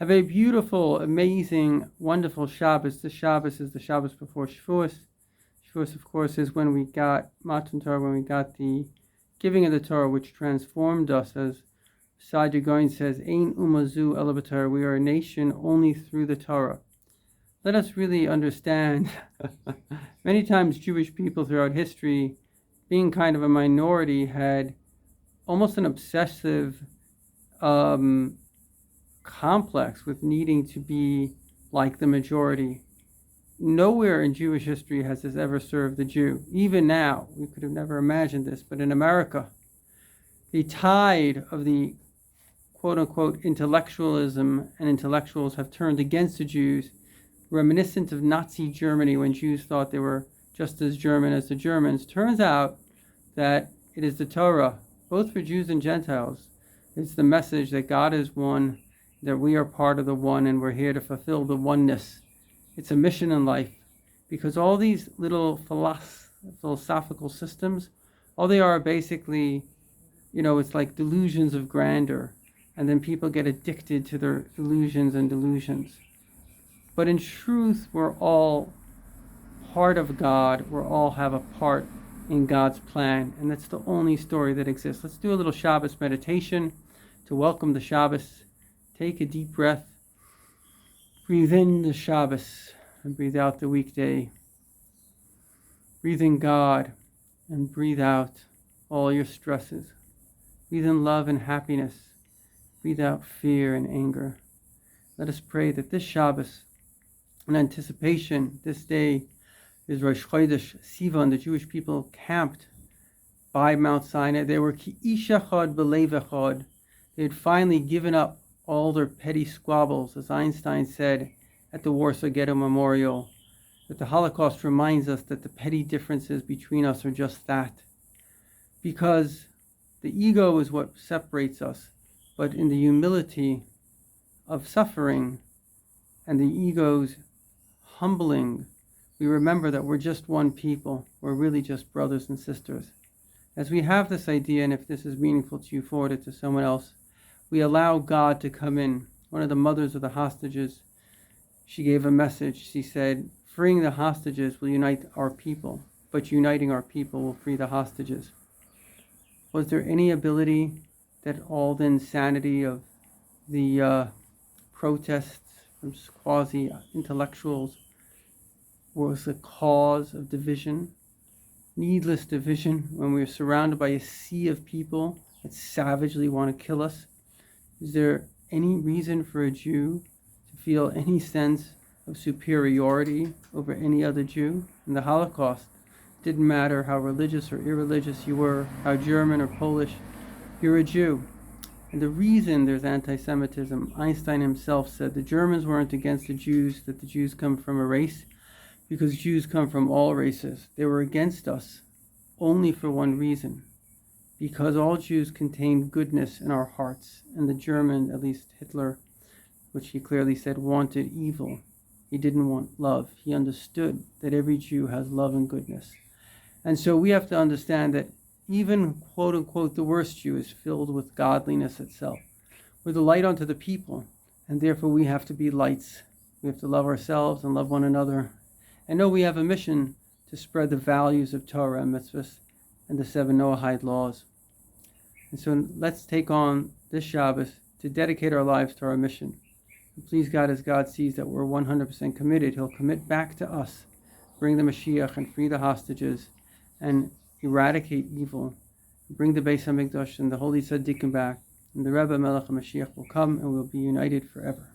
Have a beautiful, amazing, wonderful Shabbos. This Shabbos is the Shabbos before Shavuos. Shavuos, of course, is when we got Matan Torah, when we got the giving of the Torah, which transformed us. As Saadia Gaon says, Ein umazu ela b'Torah. We are a nation only through the Torah. Let us really understand, many times Jewish people throughout history, being kind of a minority, had almost an obsessive complex with needing to be like the majority. Nowhere in Jewish history has this ever served the Jew. Even now, we could have never imagined this, but in America, the tide of the quote-unquote intellectualism and intellectuals have turned against the Jews, reminiscent of Nazi Germany when Jews thought they were just as German as the Germans. Turns out that it is the Torah, both for Jews and Gentiles. It's the message that God is one, that we are part of the one, and we're here to fulfill the oneness. It's a mission in life, because all these little philosophical systems, all they are basically, it's like delusions of grandeur, and then people get addicted to their illusions and delusions. But in truth, we're all part of God. We all have a part in God's plan, and that's the only story that exists. Let's do a little Shabbos meditation to welcome the Shabbos. Take a deep breath. Breathe in the Shabbos and breathe out the weekday. Breathe in God and breathe out all your stresses. Breathe in love and happiness. Breathe out fear and anger. Let us pray that this Shabbos, in anticipation, this day is Rosh Chodesh Sivan. The Jewish people camped by Mount Sinai. They were Ki'ish echad b'lev echad. They had finally given up all their petty squabbles, as Einstein said at the Warsaw Ghetto Memorial, that the Holocaust reminds us that the petty differences between us are just that. Because the ego is what separates us, but in the humility of suffering and the ego's humbling, we remember that we're just one people. We're really just brothers and sisters. As we have this idea, and if this is meaningful to you, forward it to someone else, we allow God to come in. One of the mothers of the hostages, she gave a message. She said, freeing the hostages will unite our people, but uniting our people will free the hostages. Was there any ability that all the insanity of the protests from quasi-intellectuals was the cause of division? Needless division when we're surrounded by a sea of people that savagely want to kill us? Is there any reason for a Jew to feel any sense of superiority over any other Jew? In the Holocaust, it didn't matter how religious or irreligious you were, how German or Polish, you're a Jew. And the reason there's anti-Semitism, Einstein himself said the Germans weren't against the Jews, that the Jews come from a race, because Jews come from all races. They were against us only for one reason, because all Jews contain goodness in our hearts, and the German, at least Hitler, which he clearly said wanted evil. He didn't want love. He understood that every Jew has love and goodness. And so we have to understand that even, quote unquote, the worst Jew is filled with godliness itself. We're the light unto the people, and therefore we have to be lights. We have to love ourselves and love one another. And know we have a mission to spread the values of Torah and mitzvahs and the 7 Noahide laws. And so let's take on this Shabbos to dedicate our lives to our mission. And please God, as God sees that we're 100% committed, He'll commit back to us, bring the Mashiach and free the hostages and eradicate evil, bring the Beis HaMikdash and the Holy Tzaddikim back, and the Rebbe Melech HaMashiach will come and we'll be united forever.